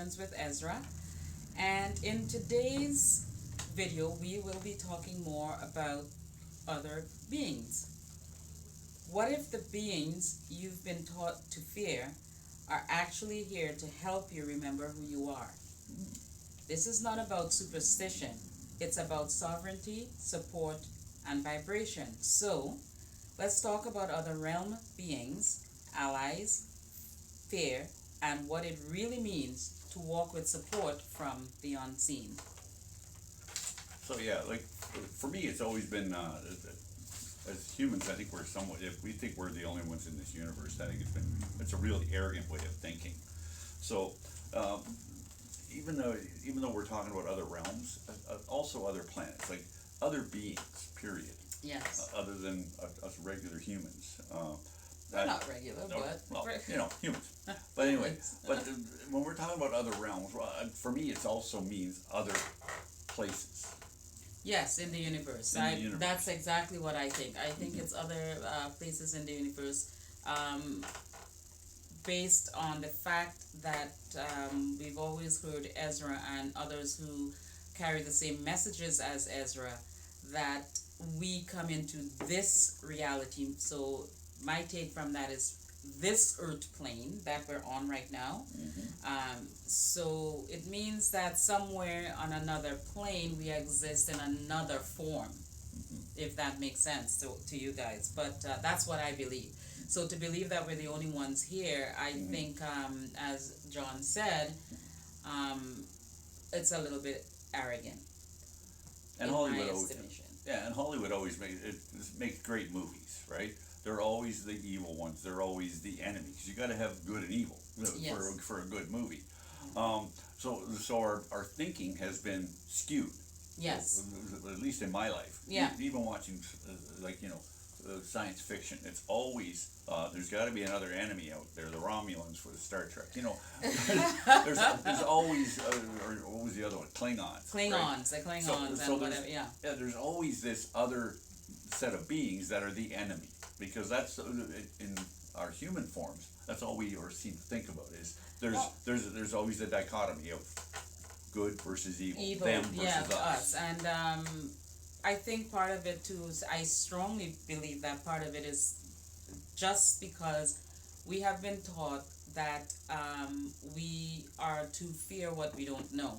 Moments with Ezra. And in today's video, we will be talking more about other beings. What if the beings you've been taught to fear are actually here to help you remember who you are? This is not about superstition, it's about sovereignty, support, and vibration. So, let's talk about other realm beings, allies, fear, and what it really means to walk with support from the unseen. So yeah, like for me, it's always been as humans. I think we're somewhat. If we think we're the only ones in this universe, I think it's a really arrogant way of thinking. So um, even though we're talking about other realms, also other planets, like other beings, period. Yes. Other than us regular humans. They're not regular, but well, humans. But anyway, when we're talking about other realms, for me, it also means other places. yes, in the universe. In the universe. That's exactly what I think. I think it's other places in the universe, based on the fact that we've always heard Ezra and others who carry the same messages as Ezra, that we come into this reality. So my take from that is this earth plane that we're on right now. So it means that somewhere on another plane we exist in another form, if that makes sense to you guys. But that's what I believe. So to believe that we're the only ones here, I think, as John said, it's a little bit arrogant. And in Hollywood my always, estimation. yeah, and Hollywood always makes great movies, right? They're always the evil ones. They're always the enemy because you got to have good and evil Yes. for a good movie. So our thinking has been skewed. Yes. At least in my life. Yeah. Even watching science fiction, it's always there's got to be another enemy out there. The Romulans for the Star Trek. There's always or what was the other one? Klingons. Klingons, right? the Klingons and whatever. Yeah. Yeah, there's always this other set of beings that are the enemy because that's in our human forms. That's all we seem to think about is there's always the dichotomy of good versus evil, them versus us. And I think part of it too is I strongly believe that part of it is just because we have been taught that we are to fear what we don't know.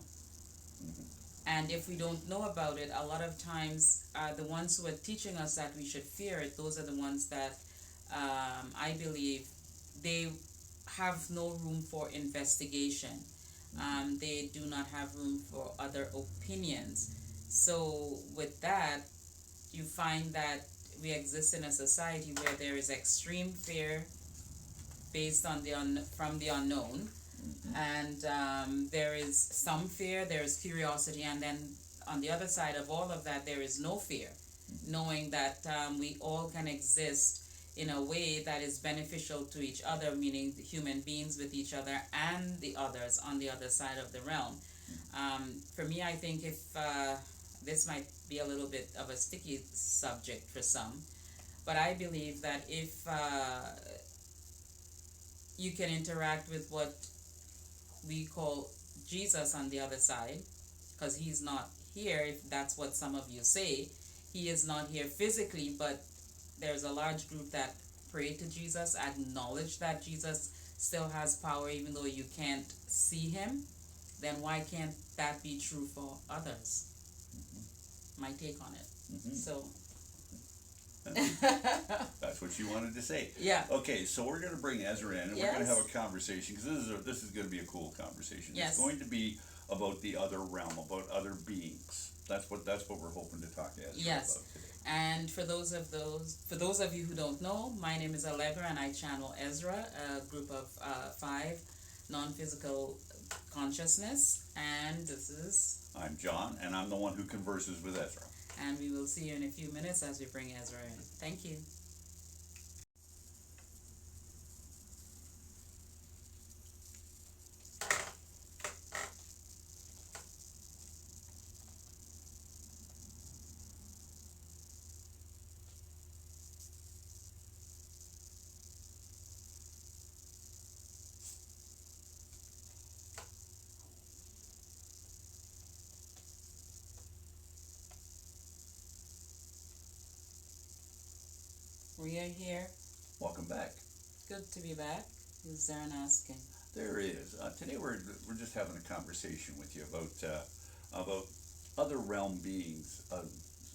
And if we don't know about it, a lot of times the ones who are teaching us that we should fear it, those are the ones that I believe they have no room for investigation. They do not have room for other opinions. So with that, you find that we exist in a society where there is extreme fear based on from the unknown, and there is some fear, there is curiosity, and then on the other side of all of that, there is no fear, knowing that we all can exist in a way that is beneficial to each other, meaning the human beings with each other and the others on the other side of the realm. For me, I think if this might be a little bit of a sticky subject for some, but I believe that if you can interact with what we call Jesus on the other side, because he's not here, if that's what some of you say, he is not here physically, but there's a large group that pray to Jesus, acknowledge that Jesus still has power even though you can't see him, then why can't that be true for others? My take on it. So that's what you wanted to say. Yeah. Okay, so we're going to bring Ezra in, and we're going to have a conversation because this is going to be a cool conversation. Yes. It's going to be about the other realm, about other beings. That's what we're hoping to talk to Ezra about today. And for those of you who don't know, my name is Allegra, and I channel Ezra, a group of 5 non-physical consciousness, and this is... I'm John, and I'm the one who converses with Ezra. And we will see you in a few minutes as we bring Ezra in. Thank you. We are here. Welcome back. Good to be back. Is there an asking? There is. Today we're just having a conversation with you about other realm beings,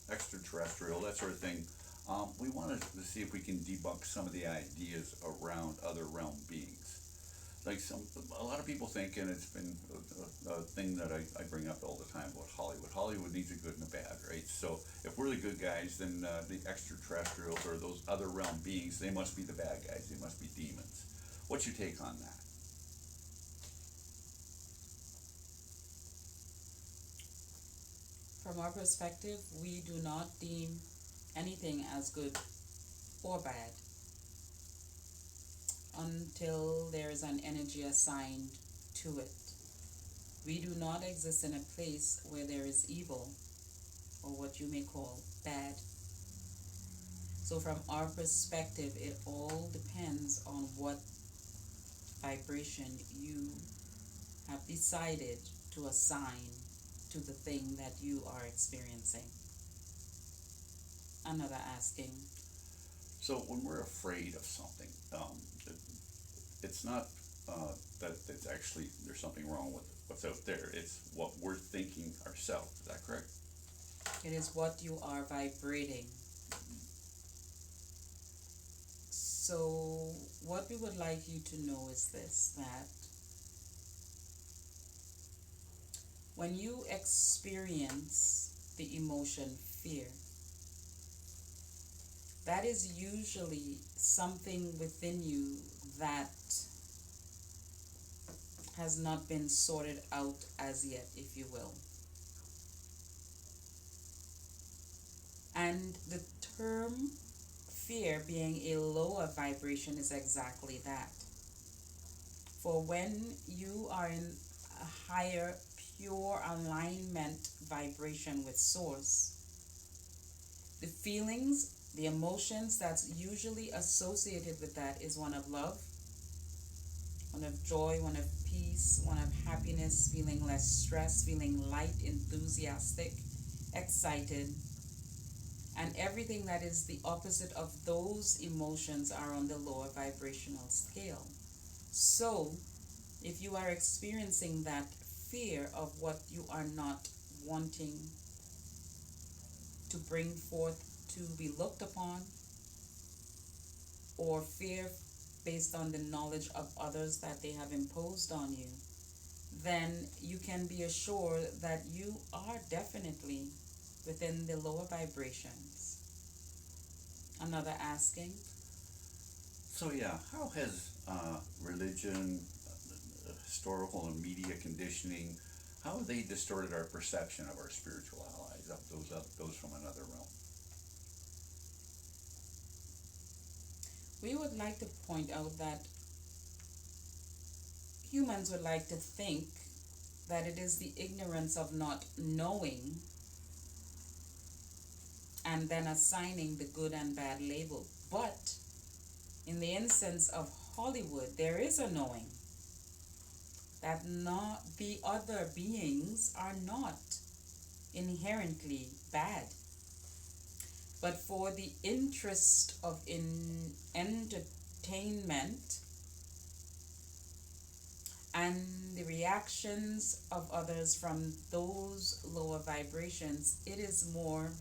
extraterrestrial, that sort of thing. We wanted to see if we can debunk some of the ideas around other realm beings. Like a lot of people think, and it's been a thing that I bring up all the time about Hollywood. Hollywood needs a good and a bad, right? So if we're the good guys, then the extraterrestrials or those other realm beings, they must be the bad guys. They must be demons. What's your take on that? From our perspective, we do not deem anything as good or bad until there is an energy assigned to it. We do not exist in a place where there is evil or what you may call bad. So, from our perspective, it all depends on what vibration you have decided to assign to the thing that you are experiencing. Another asking. So when we're afraid of something, it's not that it's actually there's something wrong with what's out there. It's what we're thinking ourselves. Is that correct? It is what you are vibrating. So, what we would like you to know is this, that when you experience the emotion fear, that is usually something within you that has not been sorted out as yet, if you will. And the term fear being a lower vibration is exactly that. For when you are in a higher, pure alignment vibration with Source, the feelings, the emotions that's usually associated with that is one of love, one of joy, one of peace, one of happiness, feeling less stress, feeling light, enthusiastic, excited. And everything that is the opposite of those emotions are on the lower vibrational scale. So, if you are experiencing that fear of what you are not wanting to bring forth to be looked upon, or fear based on the knowledge of others that they have imposed on you, then you can be assured that you are definitely within the lower vibrations. Another asking. So yeah, how has religion, historical and media conditioning, how have they distorted our perception of our spiritual allies, of those from another realm? We would like to point out that humans would like to think that it is the ignorance of not knowing and then assigning the good and bad label. But in the instance of Hollywood, there is a knowing that not the other beings are not inherently bad. But for the interest of entertainment and the reactions of others from those lower vibrations, it is more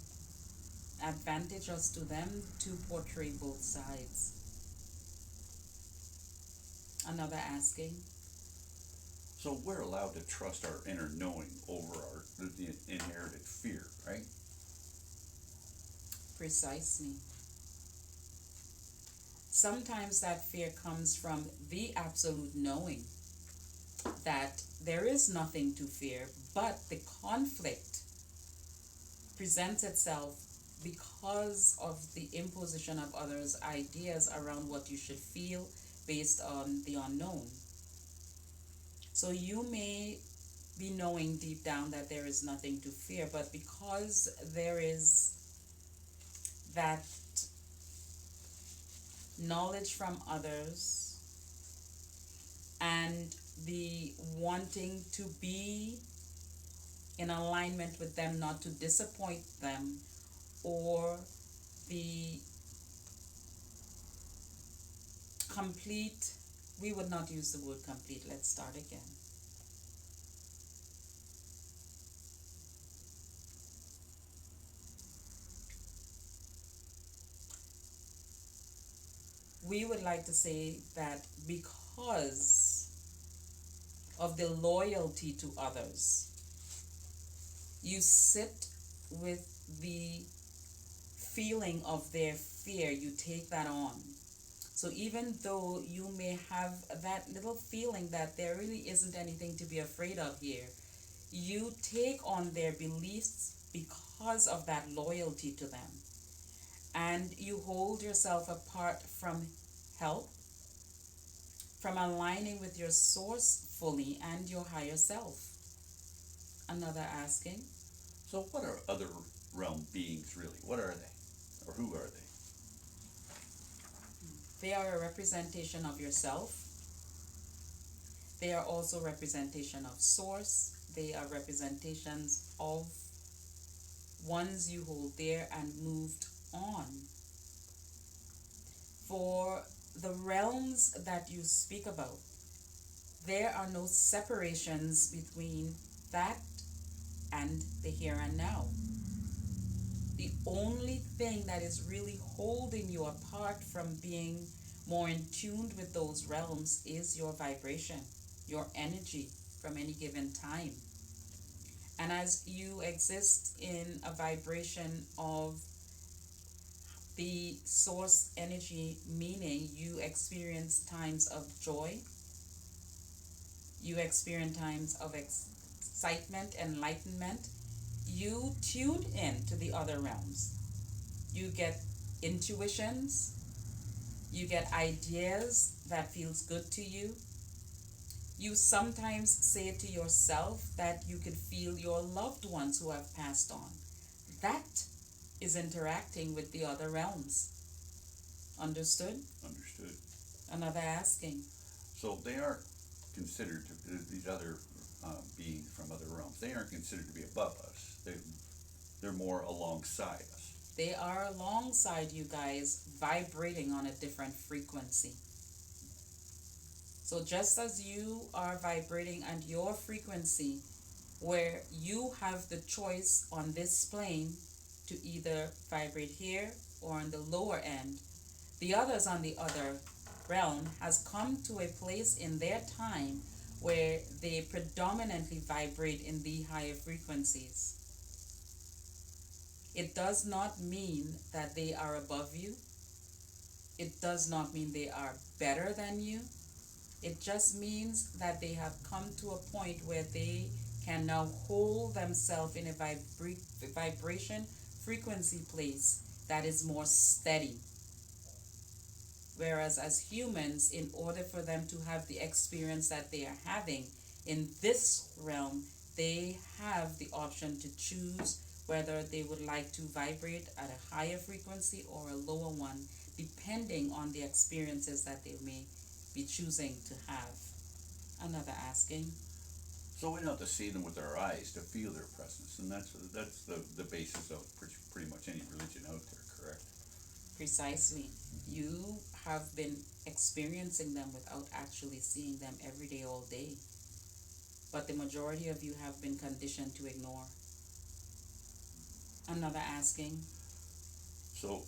advantageous to them to portray both sides. Another asking. So we're allowed to trust our inner knowing over the inherited fear, right? Precisely. Sometimes that fear comes from the absolute knowing that there is nothing to fear, but the conflict presents itself because of the imposition of others' ideas around what you should feel based on the unknown. So you may be knowing deep down that there is nothing to fear, but because there is that knowledge from others and the wanting to be in alignment with them, not to disappoint them, or the complete, we would not use the word complete. Let's start again. We would like to say that because of the loyalty to others, you sit with the feeling of their fear, you take that on. So even though you may have that little feeling that there really isn't anything to be afraid of here, you take on their beliefs because of that loyalty to them. And you hold yourself apart from help, from aligning with your source fully and your higher self. Another asking. So what are other realm beings really? What are they? Or who are they? They are a representation of yourself. They are also a representation of source. They are representations of ones you hold there and moved on. For the realms that you speak about, there are no separations between that and the here and now. The only thing that is really holding you apart from being more in tune with those realms is your vibration, your energy from any given time. And as you exist in a vibration of the source energy, meaning you experience times of joy, you experience times of excitement, enlightenment, you tune in to the other realms. You get intuitions, you get ideas that feels good to you. You sometimes say to yourself that you could feel your loved ones who have passed on. That is interacting with the other realms. Understood? Understood. Another asking. So they aren't considered these other beings from other realms. They aren't considered to be above us. They're more alongside us. They are alongside you guys, vibrating on a different frequency. So just as you are vibrating at your frequency, where you have the choice on this plane to either vibrate here or on the lower end, the others on the other realm has come to a place in their time where they predominantly vibrate in the higher frequencies. It does not mean that they are above you. It does not mean they are better than you. It just means that they have come to a point where they can now hold themselves in a vibration frequency place that is more steady. Whereas as humans, in order for them to have the experience that they are having in this realm, they have the option to choose whether they would like to vibrate at a higher frequency or a lower one, depending on the experiences that they may be choosing to have. Another asking. So we don't have to see them with our eyes to feel their presence, and that's the basis of pretty much any religion out there, correct? Precisely. You have been experiencing them without actually seeing them every day, all day. But the majority of you have been conditioned to ignore. Another asking. So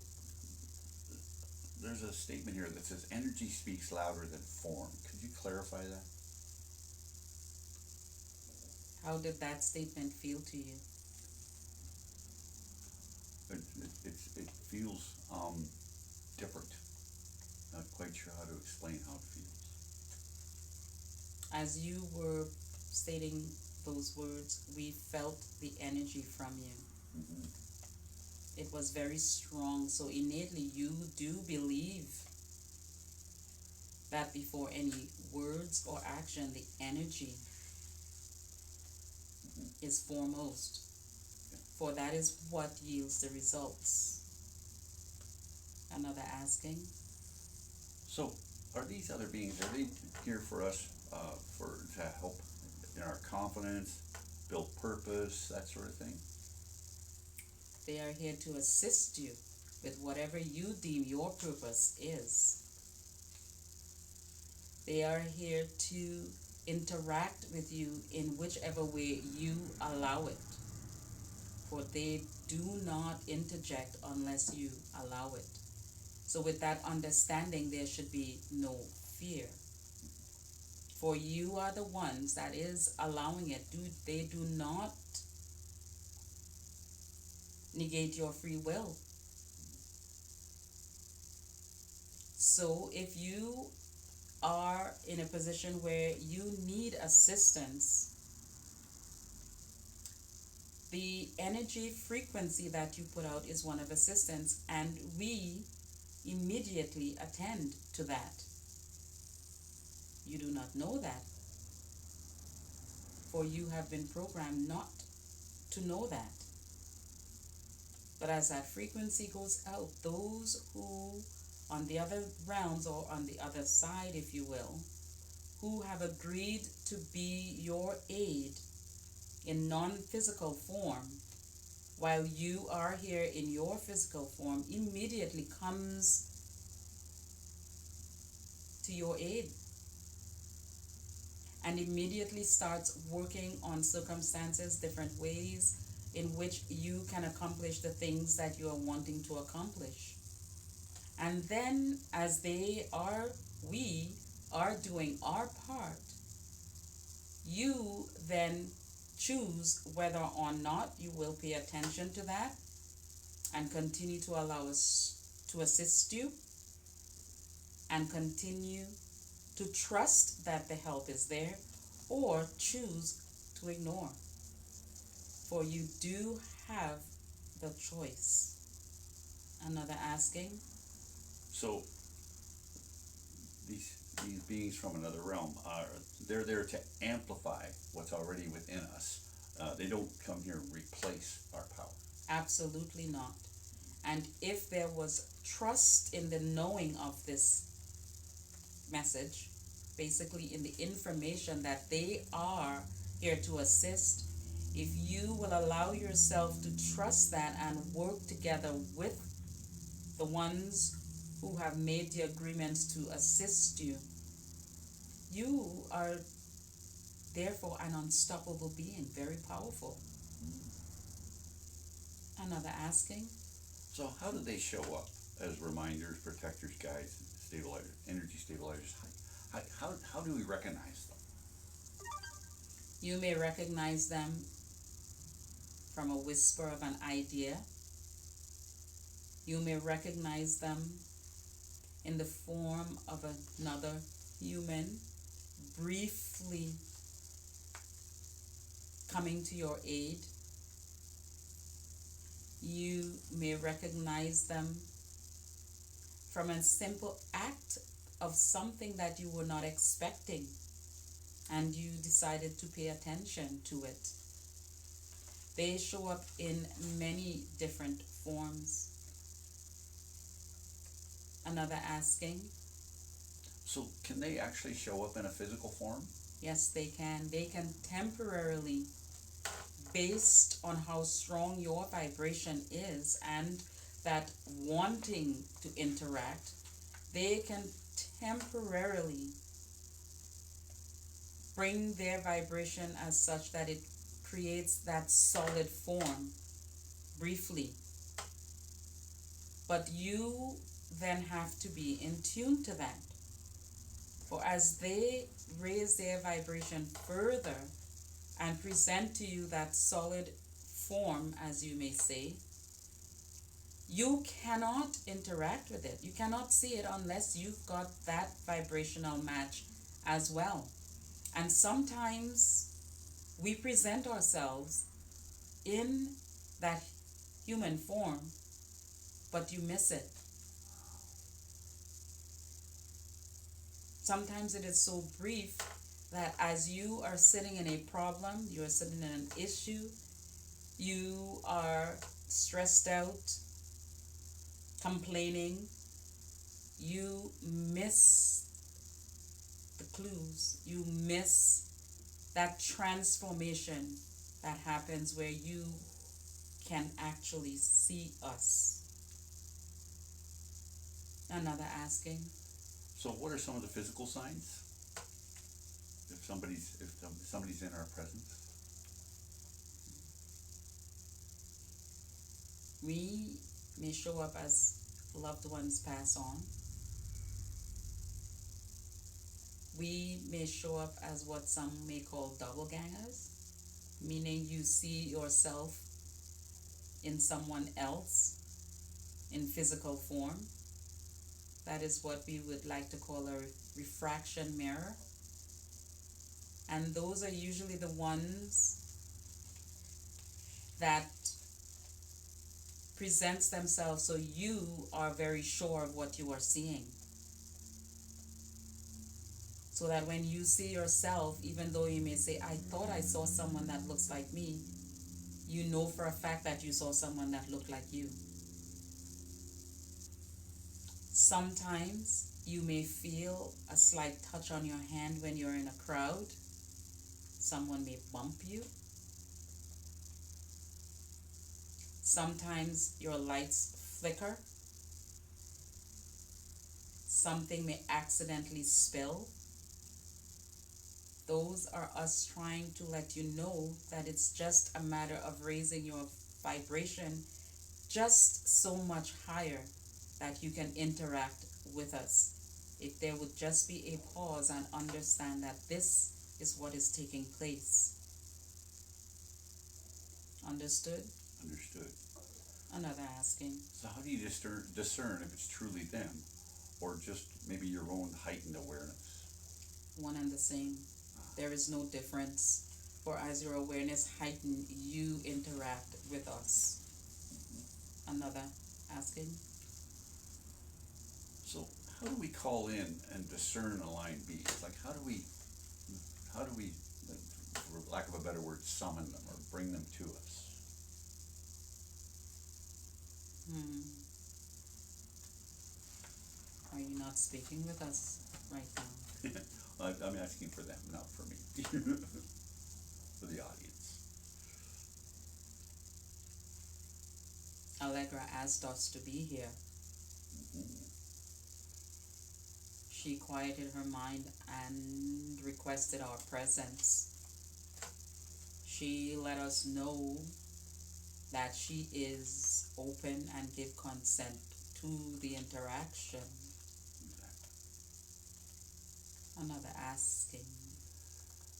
there's a statement here that says energy speaks louder than form. Could you clarify that? How did that statement feel to you? It feels different. Not quite sure how to explain how it feels. As you were stating those words, we felt the energy from you. Mm-hmm. It was very strong, so innately you do believe that before any words or action, the energy is foremost. For that is what yields the results. Another asking. So, are these other beings, are they here for us to help in our confidence, build purpose, that sort of thing? They are here to assist you with whatever you deem your purpose is. They are here to interact with you in whichever way you allow it. For they do not interject unless you allow it. So, with that understanding, there should be no fear. For you are the ones that is allowing it. They do not negate your free will. So, if you are in a position where you need assistance, the energy frequency that you put out is one of assistance, and we immediately attend to that. You do not know that, for you have been programmed not to know that. But as that frequency goes out, those who, on the other realms or on the other side, if you will, who have agreed to be your aid in non-physical form, while you are here in your physical form, immediately comes to your aid and immediately starts working on circumstances, different ways in which you can accomplish the things that you are wanting to accomplish. And then, as we are doing our part, you then choose whether or not you will pay attention to that and continue to allow us to assist you and continue to trust that the help is there, or choose to ignore. For you do have the choice. Another asking. So these beings from another realm they're there to amplify what's already within us. They don't come here and replace our power. Absolutely not. And if there was trust in the knowing of this message, basically in the information that they are here to assist, if you will allow yourself to trust that and work together with the ones who have made the agreements to assist you, you are therefore an unstoppable being, very powerful. Another asking. So how do they show up as reminders, protectors, guides, stabilizers, energy stabilizers? How do we recognize them? You may recognize them from a whisper of an idea. You may recognize them in the form of another human briefly coming to your aid. You may recognize them from a simple act of something that you were not expecting and you decided to pay attention to it. They show up in many different forms. Another asking. So can they actually show up in a physical form? Yes, they can. They can temporarily, based on how strong your vibration is and that wanting to interact, they can temporarily bring their vibration as such that it creates that solid form briefly. But you then have to be in tune to that. For as they raise their vibration further and present to you that solid form, as you may say, you cannot interact with it. You cannot see it unless you've got that vibrational match as well. And sometimes we present ourselves in that human form, but you miss it. Sometimes it is so brief that as you are sitting in a problem, you are sitting in an issue, you are stressed out, complaining, you miss the clues, you miss that transformation that happens where you can actually see us. Another asking. So what are some of the physical signs? somebody's in our presence? We may show up as loved ones pass on. We may show up as what some may call double gangers, meaning you see yourself in someone else in physical form. That is what we would like to call a refraction mirror. And those are usually the ones that presents themselves so you are very sure of what you are seeing. So that when you see yourself, even though you may say, I thought I saw someone that looks like me, you know for a fact that you saw someone that looked like you. Sometimes you may feel a slight touch on your hand when you're in a crowd. Someone may bump you. Sometimes your lights flicker. Something may accidentally spill. Those are us trying to let you know that it's just a matter of raising your vibration just so much higher that you can interact with us. If there would just be a pause and understand that this is what is taking place. Understood? Understood. Another asking. So how do you discern if it's truly them, or just maybe your own heightened awareness? One and the same. There is no difference. For as your awareness heighten, you interact with us. Another asking. So how do we call in and discern aligned beings? Like how do we, for lack of a better word, summon them or bring them to us? Are you not speaking with us right now? I'm asking for them, not for me. For the audience. Allegra asked us to be here. She quieted her mind and requested our presence. She let us know that she is open and give consent to the interaction. Another asking.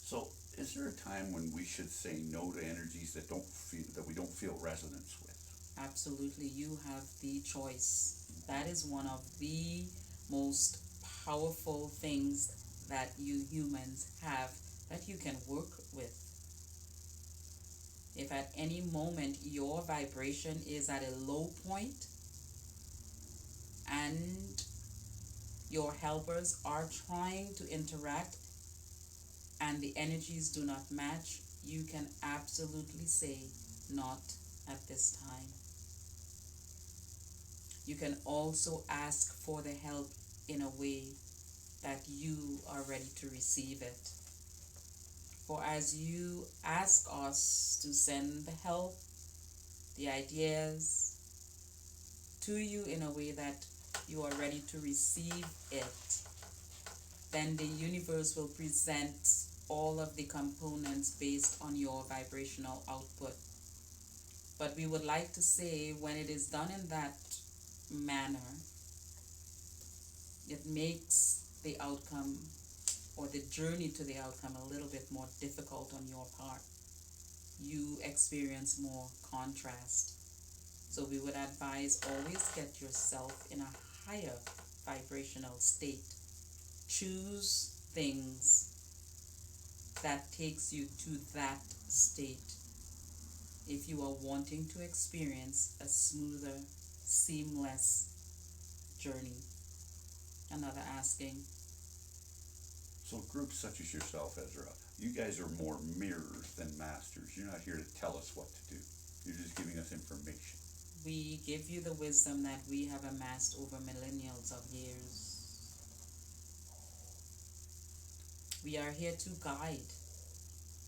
So, is there a time when we should say no to energies that we don't feel resonance with? Absolutely, you have the choice. That is one of the most powerful things that you humans have that you can work with. If at any moment your vibration is at a low point and your helpers are trying to interact and the energies do not match, you can absolutely say not at this time. You can also ask for the help in a way that you are ready to receive it. For as you ask us to send the help, the ideas to you in a way that you are ready to receive it, then the universe will present all of the components based on your vibrational output. But we would like to say when it is done in that manner, it makes the outcome or the journey to the outcome a little bit more difficult on your part. You experience more contrast. So we would advise always get yourself in a higher vibrational state. Choose things that takes you to that state if you are wanting to experience a smoother, seamless journey. Another asking. So groups such as yourself, Ezra, you guys are more mirrors than masters. You're not here to tell us what to do. You're just giving us information. We give you the wisdom that we have amassed over millennials of years. We are here to guide.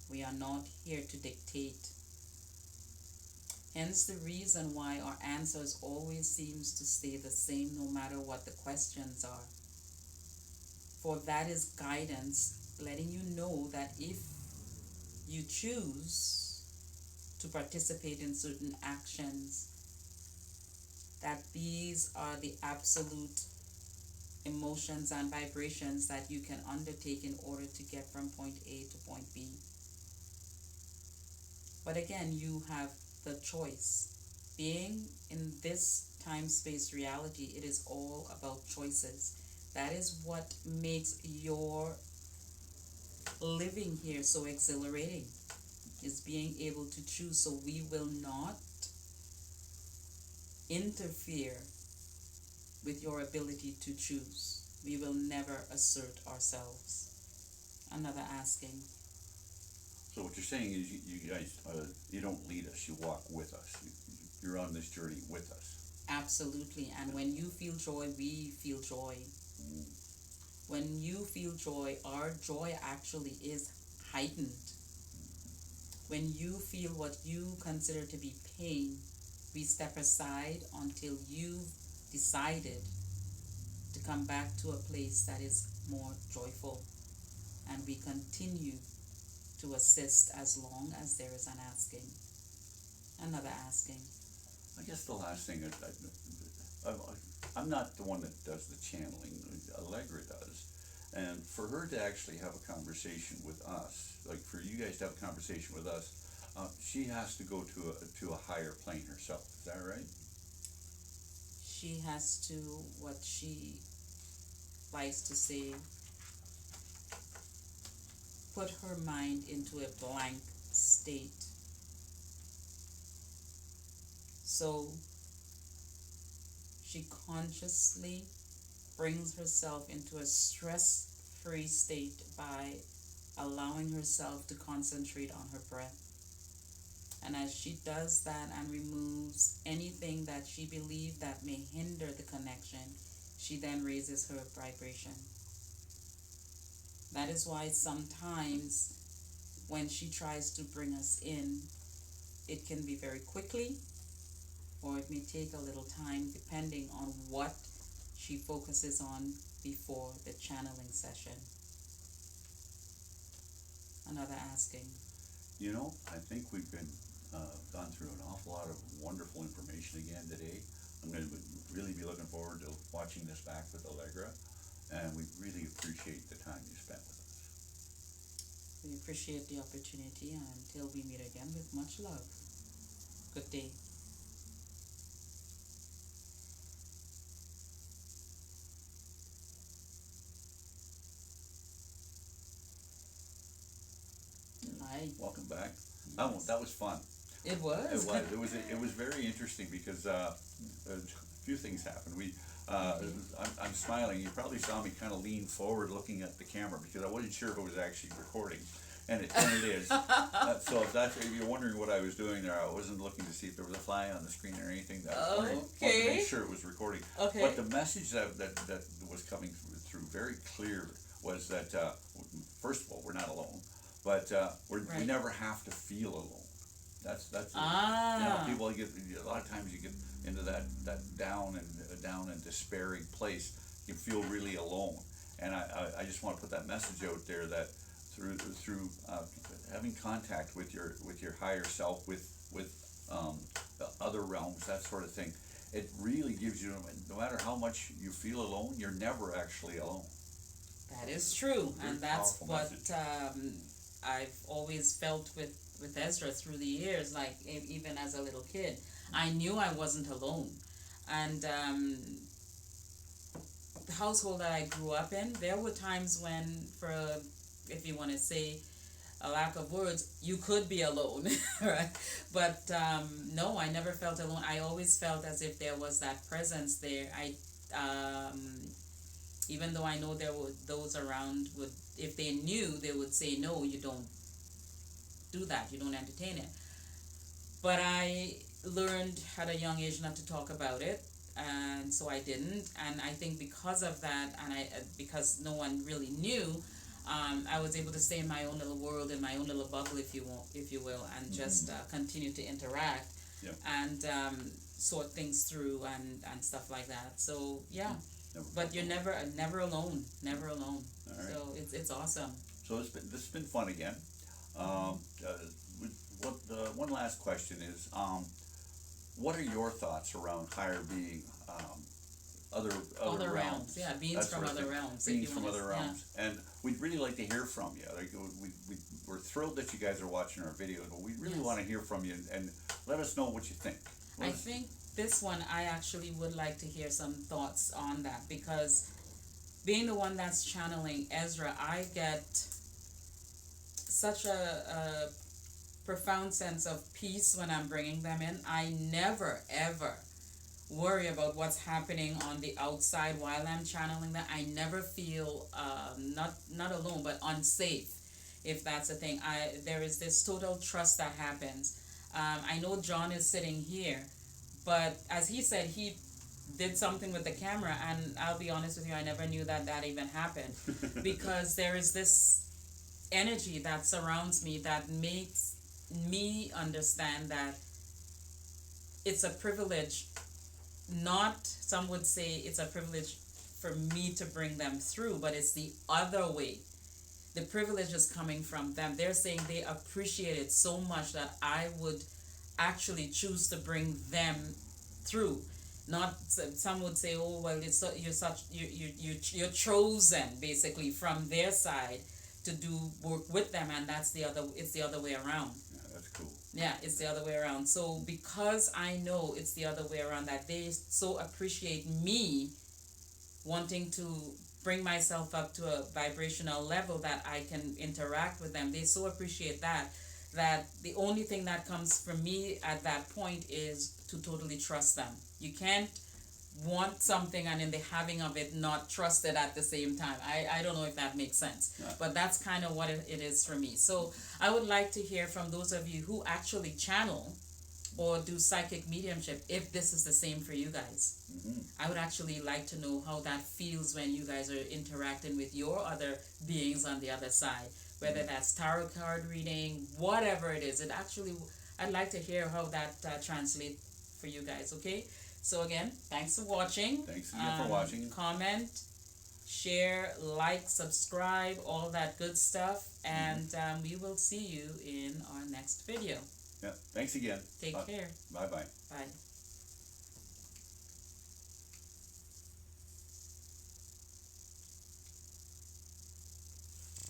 We are not here to dictate. Hence the reason why our answers always seems to stay the same no matter what the questions are. For that is guidance letting you know that if you choose to participate in certain actions, that these are the absolute emotions and vibrations that you can undertake in order to get from point A to point B. But again, you have the choice. Being in this time space reality, it is all about choices. That is what makes your living here so exhilarating, is being able to choose. So we will not interfere with your ability to choose. We will never assert ourselves. Another asking. So what you're saying is you guys, you don't lead us, you walk with us. You're on this journey with us. Absolutely. And when you feel joy, we feel joy. When you feel joy, our joy actually is heightened. When you feel what you consider to be pain, we step aside until you've decided to come back to a place that is more joyful. And we continue to assist as long as there is an asking. Another asking. I guess the last thing is, I'm not the one that does the channeling, Allegra does. And for her to actually have a conversation with us, like for you guys to have a conversation with us, she has to go to a higher plane herself. Is that right? She has to, what she likes to say, put her mind into a blank state. So she consciously brings herself into a stress-free state by allowing herself to concentrate on her breath. And as she does that and removes anything that she believes that may hinder the connection, she then raises her vibration. That is why sometimes when she tries to bring us in, it can be very quickly, or it may take a little time depending on what she focuses on before the channeling session. Another asking. You know, I think we've been gone through an awful lot of wonderful information again today. I'm going to really be looking forward to watching this back with Allegra, and we really appreciate the time you spent with us. We appreciate the opportunity, and until we meet again, with much love. Good day. Hi. Welcome back. Oh, that was fun. It was. It was very interesting because a few things happened. I'm smiling. You probably saw me kind of lean forward looking at the camera because I wasn't sure if it was actually recording, and it is. So if you're wondering what I was doing there, I wasn't looking to see if there was a fly on the screen or anything. I wanted to make sure it was recording. Okay. But the message that was coming through very clear was that first of all, we're not alone, but we never have to feel alone. That's you know, people get a lot of times you get into that down and despairing place. You feel really alone, and I just want to put that message out there that through having contact with your higher self, with the other realms, that sort of thing, it really gives you, no matter how much you feel alone, you're never actually alone. That is true, and that's what I've always felt with Ezra through the years. Like even as a little kid, I knew I wasn't alone, and the household that I grew up in, there were times when, if you want to say a lack of words, you could be alone, right? But no, I never felt alone. I always felt as if there was that presence there. Even though I know there were those around if they knew, they would say, no, you don't do that, you don't entertain it. But I learned at a young age not to talk about it, and so I didn't. And I think because of that, and because no one really knew, I was able to stay in my own little world, in my own little bubble, if you will, and just continue to interact and sort things through and stuff like that. So yeah. But you're never alone, never alone. All right. So it's awesome. So this has been fun again. Um, uh, One last question is, what are your thoughts around higher being, other Other realms, realms, yeah, beings that from sort of other thing, realms. If beings you from want other to, yeah. realms, and we'd really like to hear from you. Like we're thrilled that you guys are watching our videos, but we really Yes. want to hear from you and let us know what you think. I think this one I actually would like to hear some thoughts on that, because being the one that's channeling Ezra, I get such a profound sense of peace when I'm bringing them in. I never ever worry about what's happening on the outside while I'm channeling them. I never feel not alone but unsafe, if that's the thing. There is this total trust that happens. I know John is sitting here, but as he said, he did something with the camera, and I'll be honest with you, I never knew that that even happened, because there is this energy that surrounds me that makes me understand that it's a privilege. Not, some would say it's a privilege for me to bring them through, but it's the other way. The privilege is coming from them. They're saying they appreciate it so much that I would actually choose to bring them through. Not, some would say, oh well, it's you're such you're chosen basically from their side to do work with them, and that's the other, it's the other way around. Yeah, that's cool. Yeah, it's the other way around. So because I know it's the other way around, that they so appreciate me wanting to bring myself up to a vibrational level that I can interact with them. They so appreciate that, that the only thing that comes from me at that point is to totally trust them. You can't want something and in the having of it not trust it at the same time. I don't know if that makes sense. Yeah. But that's kind of what it is for me. So I would like to hear from those of you who actually channel or do psychic mediumship, if this is the same for you guys. Mm-hmm. I would actually like to know how that feels when you guys are interacting with your other beings on the other side, whether that's tarot card reading, whatever it is. It actually, I'd like to hear how that translates for you guys, okay? So again, thanks for watching. Thanks again for watching. Comment, share, like, subscribe, all that good stuff, and we will see you in our next video. Yeah, thanks again. Take care. Bye-bye. Bye.